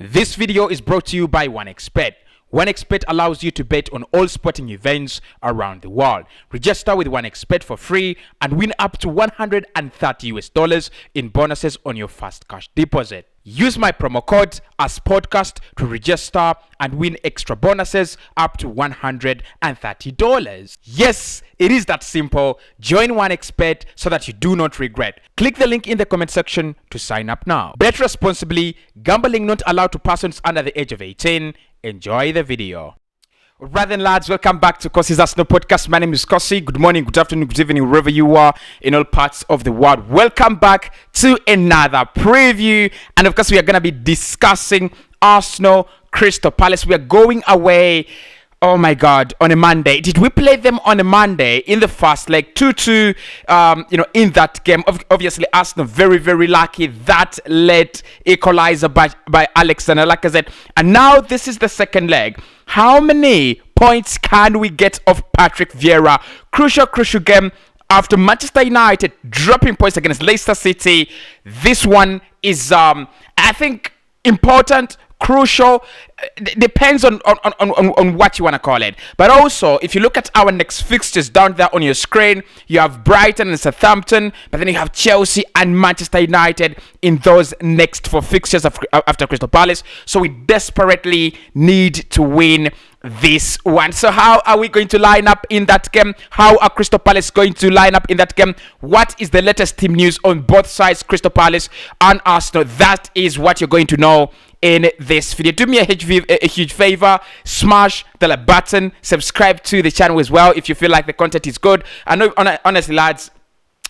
This video is brought to you by OneXBet. OneXBet allows you to bet on all sporting events around the world. Register with OneXBet for free and win up to $130 in bonuses on your first cash deposit. Use my promo code as podcast to register and win extra bonuses up to $130. Yes, it is that simple. Join OneXBet so that you do not regret. Click the link in the comment section to sign up now. Bet responsibly. Gambling not allowed to persons under the age of 18. Enjoy the video. Right then, lads, welcome back to Cossy's Arsenal podcast. My name is Cossy. Good morning, good afternoon, good evening, wherever you are in all parts of the world. Welcome back to another preview. And of course, we are going to be discussing Arsenal Crystal Palace. We are going away, oh my God, on a Monday. Did we play them on a Monday in the first leg? 2-2, in that game. Obviously, Arsenal very, very lucky. That led equalizer by Alexander Lacazette. And now this is the second leg. How many points can we get off Patrick Vieira? Crucial game after Manchester United dropping points against Leicester City. This one is, I think, important, crucial. Depends on what you want to call it. But also, if you look at our next fixtures down there on your screen, you have Brighton and Southampton, but then you have Chelsea and Manchester United in those next four fixtures after Crystal Palace. So we desperately need to win this one. So how are we going to line up in that game? How are Crystal Palace going to line up in that game? What is the latest team news on both sides, Crystal Palace and Arsenal? That is what you're going to know in this video. Do me a huge favor, smash the like button, subscribe to the channel as well if you feel like the content is good. I know, honestly, lads,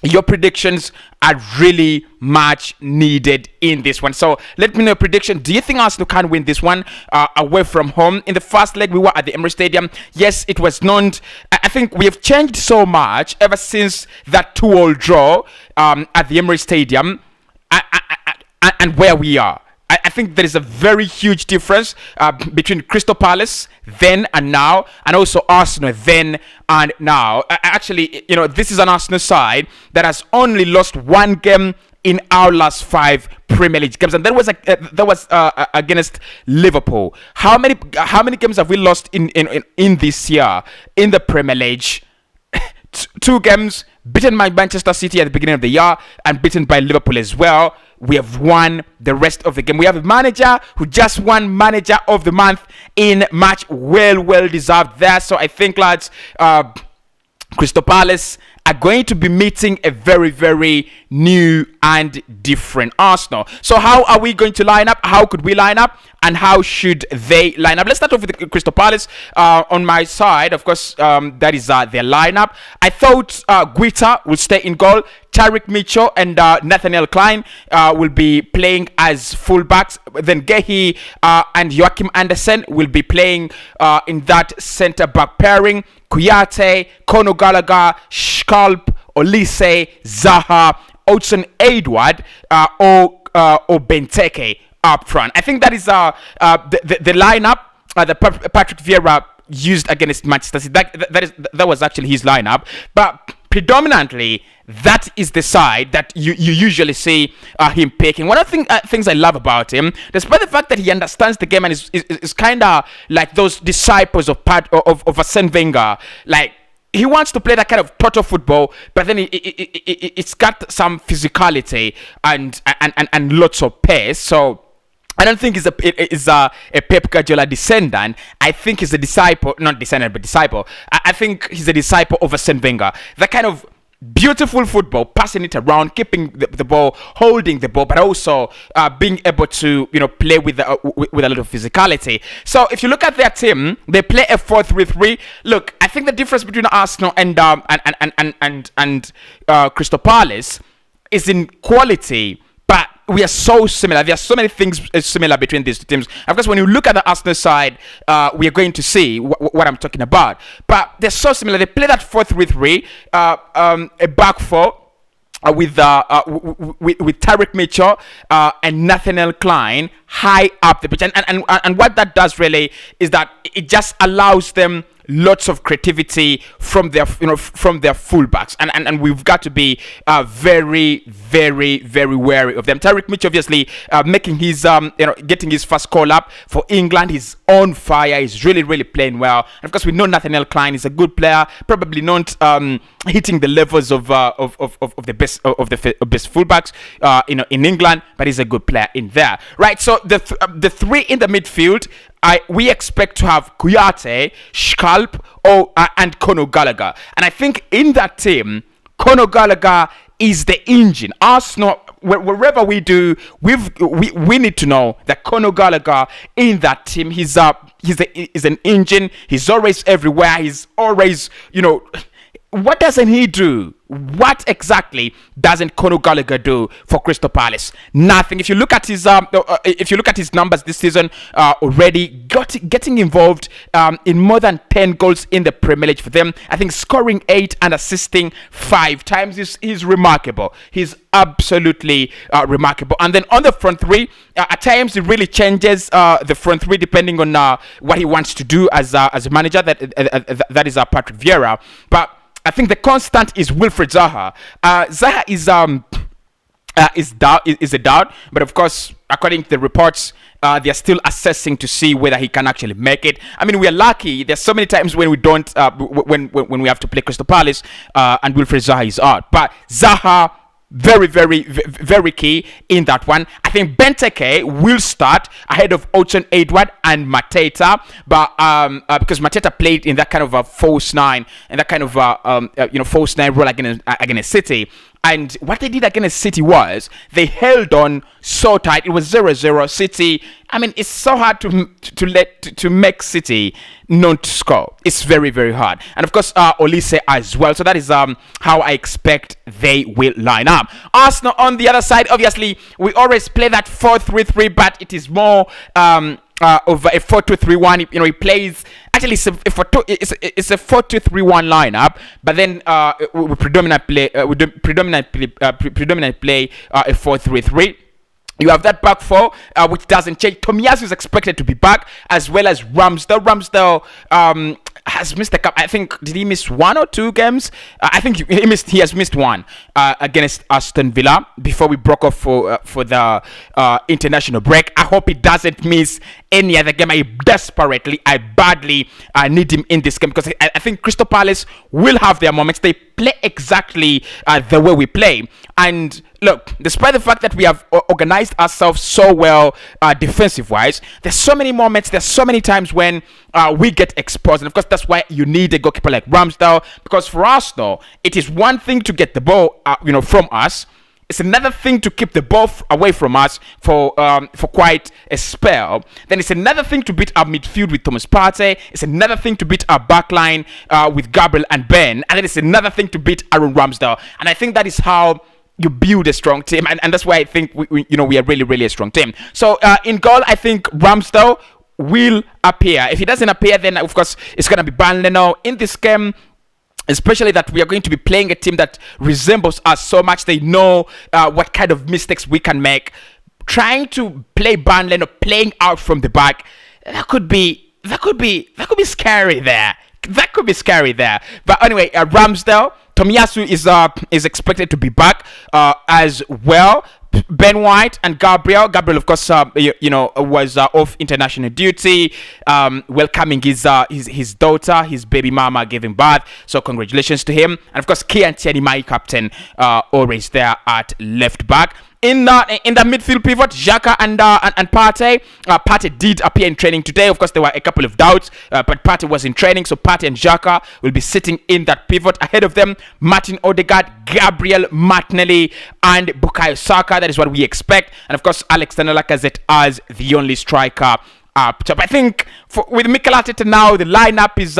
your predictions are really much needed in this one. So let me know your prediction. Do you think Arsenal can win this one away from home? In the first leg, we were at the Emirates Stadium. Yes, it was not. I think we have changed so much ever since that 2-2 draw at the Emirates Stadium and where we are. I think there is a very huge difference between Crystal Palace then and now, and also Arsenal then and now. Actually, this is an Arsenal side that has only lost one game in our last 5 Premier League games, and that was against Liverpool. How many games have we lost in this year in the Premier League? 2 games, beaten by Manchester City at the beginning of the year and beaten by Liverpool as well. We have won the rest of the game. We have a manager who just won Manager of the Month in March. Well deserved there. So I think, lads, Crystal Palace are going to be meeting a very, very new and different Arsenal. So how are we going to line up? How could we line up? And how should they line up? Let's start off with the Crystal Palace. On my side, of course, that is their lineup. I thought Guita will stay in goal. Tariq Mitchell and Nathaniel Klein will be playing as fullbacks. Then Gehi and Joachim Andersen will be playing in that centre-back pairing. Kouyaté, Conor Gallagher, Schalp, Olise, Zaha, Oudson Edouard, or Benteke up front. I think that is the lineup that Patrick Vieira used against Manchester City. That was actually his lineup, but predominantly that is the side that you usually see him picking. One of the things I love about him, despite the fact that he understands the game and is kind of like those disciples of Arsene Wenger, like he wants to play that kind of total football, but then it's got some physicality and lots of pace. So I don't think he's a Pep Guardiola descendant. I think he's a disciple, not descendant, but disciple. I think he's a disciple of Arsene Wenger. That kind of beautiful football, passing it around, keeping the ball, holding the ball, but also being able to play with a little physicality. So if you look at their team, they play a 4-3-3. Look, I think the difference between Arsenal and Crystal Palace is in quality, but we are so similar. There are so many things similar between these two teams. Of course, when you look at the Arsenal side, we are going to see what I'm talking about. But they're so similar. They play that 4-3-3, a back four with Tariq Mitchell and Nathaniel Klein high up the pitch. And what that does really is that it just allows them lots of creativity from their from their fullbacks, and we've got to be very very wary of them. Tyrick Mitchell obviously making his getting his first call up for England. He's on fire. He's really playing well. And of course, we know Nathaniel Klein is a good player, probably not hitting the levels of the best best fullbacks in England, but he's a good player in there, right? So the three in the midfield, we expect to have Kouyaté, Schalp, and Conor Gallagher. And I think in that team, Conor Gallagher is the engine. Arsenal, wherever we do, we need to know that Conor Gallagher in that team, he's an engine. He's always everywhere. He's always, what doesn't he do? What exactly doesn't Conor Gallagher do for Crystal Palace? Nothing. If you look at his numbers this season, already getting involved in more than 10 goals in the Premier League for them. I think scoring 8 and assisting 5 times is remarkable. He's absolutely remarkable. And then on the front three, at times it really changes the front three depending on what he wants to do as a manager. That is Patrick Vieira, but I think the constant is Wilfried Zaha. Zaha is a doubt, but of course, according to the reports, they are still assessing to see whether he can actually make it. I mean, we are lucky. There's so many times when we don't, when we have to play Crystal Palace, and Wilfried Zaha is out. But Zaha, very key in that one. I think Benteke will start ahead of Ochen Edward and Mateta, but because Mateta played in that kind of a false nine and that kind of false nine role against City. And what they did against City was they held on so tight. It was 0-0 City. I mean, it's so hard to make City not score. It's very hard. And of course, Olise as well. So that is how I expect they will line up. Arsenal on the other side, obviously, we always play that 4-3-3, but it is more of a 4-2-3-1. He plays. Actually, it's a 4-2-3-1 lineup, but then we predominantly play a 4-3-3. You have that back four, which doesn't change. Tomiyasu is expected to be back, as well as Ramsdale. Ramsdale has missed a couple. I think, did he miss 1 or 2 games? I think he has missed 1 against Aston Villa before we broke off for the international break. I hope he doesn't miss any other game. I badly need him in this game, because I think Crystal Palace will have their moments. They play exactly the way we play. And look, despite the fact that we have organized ourselves so well defensive-wise, there's so many moments, there's so many times when we get exposed. And of course, that's why you need a goalkeeper like Ramsdale, because for Arsenal, it is one thing to get the ball from us. It's another thing to keep the ball away from us for quite a spell. Then it's another thing to beat our midfield with Thomas Partey. It's another thing to beat our backline with Gabriel and Ben. And then it's another thing to beat Aaron Ramsdale. And I think that is how you build a strong team. And that's why I think we are really a strong team. So in goal, I think Ramsdale will appear. If he doesn't appear, then of course it's going to be Burnley now in this game. Especially that we are going to be playing a team that resembles us so much. They know what kind of mistakes we can make. Trying to play Burnley or playing out from the back, that could be scary there. That could be scary there. But anyway, Ramsdale, Tomiyasu is expected to be back as well. Ben White and Gabriel, of course, was off international duty, welcoming his daughter. His baby mama gave him birth, so congratulations to him. And of course, Kian Tierney, my captain, always there at left back. In the midfield pivot, Xhaka and Partey. Partey did appear in training today. Of course, there were a couple of doubts, but Partey was in training, so Partey and Xhaka will be sitting in that pivot. Ahead of them, Martin Odegaard, Gabriel Martinelli, and Bukayo Saka. That is what we expect. And of course, Alexander Lacazette as the only striker up top. I think with Mikel Arteta now, the lineup is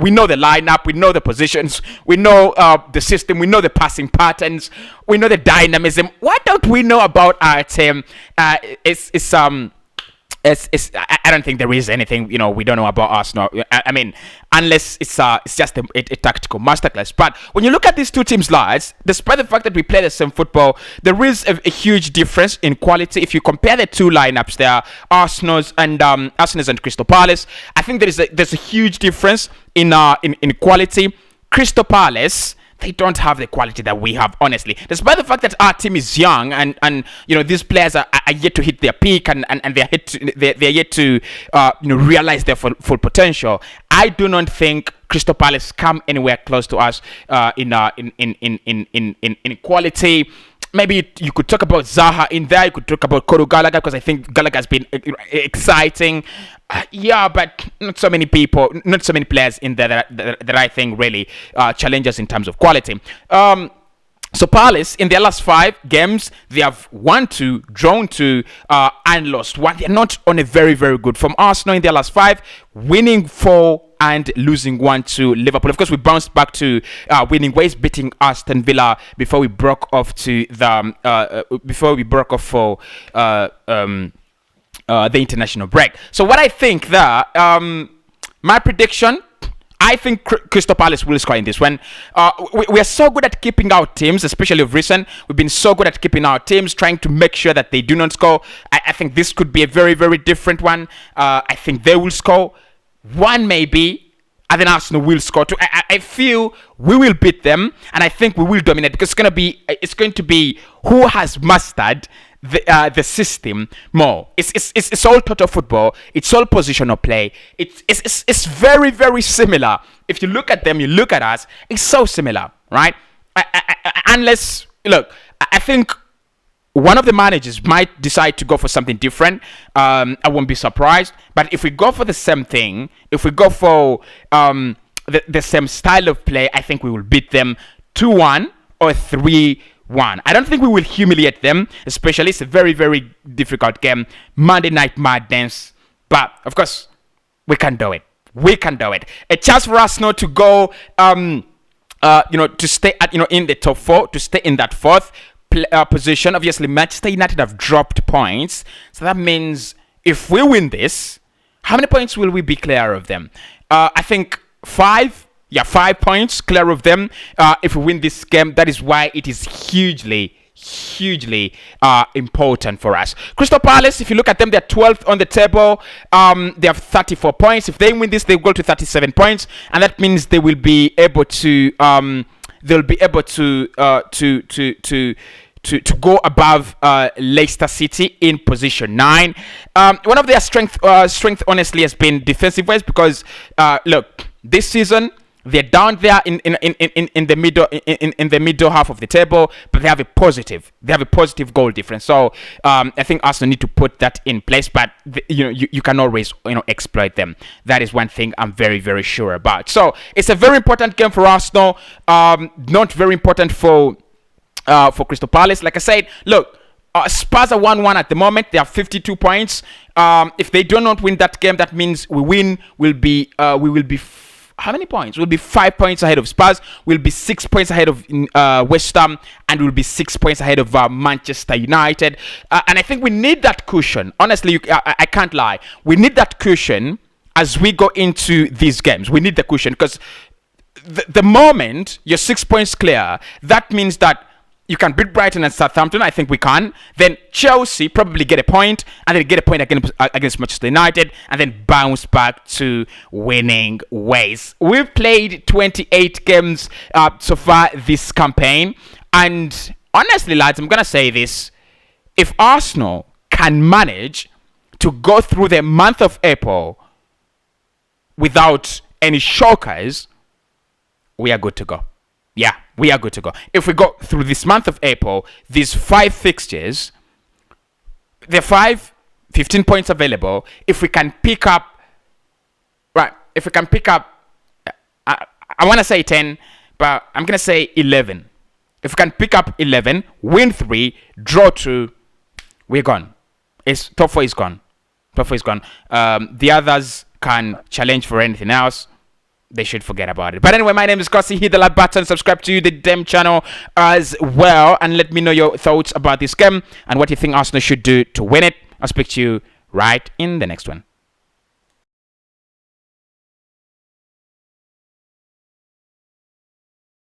we know the lineup, we know the positions, we know the system, we know the passing patterns, we know the dynamism. What don't we know about our team? I don't think there is anything we don't know about Arsenal. I mean, unless it's just a tactical masterclass. But when you look at these two teams, lads, despite the fact that we play the same football, there is a huge difference in quality. If you compare the two lineups, there, Arsenal's and Crystal Palace, I think there's a huge difference in quality. Crystal Palace, they don't have the quality that we have, honestly. Despite the fact that our team is young and these players are yet to hit their peak and they're yet to realize their full potential. I do not think Crystal Palace come anywhere close to us in quality. Maybe you could talk about Zaha in there. You could talk about Kolo Gallagher, because I think Gallagher has been exciting. Yeah, but not so many players in there that I think really challenge us in terms of quality. So Palace, in their last 5 games, they have won 2, drawn 2, and lost 1. They're not on a very, very good form. Arsenal, in their last 5, winning 4 and losing 1 to Liverpool. Of course, we bounced back to winning ways, beating Aston Villa before we broke off for the international break. So what I think there, my prediction, I think Crystal Palace will score in this one. We are so good at keeping our teams, especially of recent. We've been so good at keeping our teams, trying to make sure that they do not score. I think this could be a very, very different one. I think they will score 1 maybe, and then Arsenal will score 2. I feel we will beat them, and I think we will dominate, because it's going to be who has mastered the system more. It's all total football. It's all positional play. It's very, very similar. If you look at them, you look at us. It's so similar, right? Unless, look, I think one of the managers might decide to go for something different. I won't be surprised. But if we go for the same thing, if we go for the same style of play, I think we will beat them 2-1 or 3-1. I don't think we will humiliate them, especially. It's a very, very difficult game. Monday Night Madness. But, of course, we can do it. We can do it. A chance for us now to go, to stay at, in the top 4, to stay in that 4th position. Obviously, Manchester United have dropped points. So that means if we win this, how many points will we be clear of them? I think 5. Yeah, 5 points clear of them if we win this game. That is why it is hugely important for us. Crystal Palace, if you look at them, they're 12th on the table. They have 34 points. If they win this, they go to 37 points, and that means they will be able to to go above Leicester City in position 9. One of their strength honestly has been defensive wise, because look, this season they're down there in the middle half of the table, but they have a positive goal difference. So I think Arsenal need to put that in place, but you can always exploit them. That is one thing I'm very, very sure about. So it's a very important game for Arsenal. Not very important for Crystal Palace. Like I said, look, Spurs are 1-1 at the moment. They have 52 points. If they do not win that game, that means we will be how many points? We'll be 5 points ahead of Spurs. We'll be 6 points ahead of West Ham, and we'll be 6 points ahead of Manchester United. And I think we need that cushion. Honestly, I can't lie. We need that cushion as we go into these games. We need the cushion, because the moment you're 6 points clear, that means that you can beat Brighton and Southampton. I think we can. Then Chelsea probably get a point, and then get a point against Manchester United, and then bounce back to winning ways. We've played 28 games so far this campaign, and honestly, lads, I'm gonna say this: if Arsenal can manage to go through the month of April without any shockers, we are good to go. Yeah, we are good to go. If we go through this month of April, these 5 fixtures, the 15 points available. If we can pick up, I want to say 10, but I'm going to say 11. If we can pick up 11, win 3, draw 2, we're gone. Top 4 is gone. Top 4 is gone. The others can challenge for anything else. They should forget about it. But anyway, my name is Cossy. Hit the like button, subscribe to the Dem channel as well, and let me know your thoughts about this game and what you think Arsenal should do to win it. I'll speak to you right in the next one.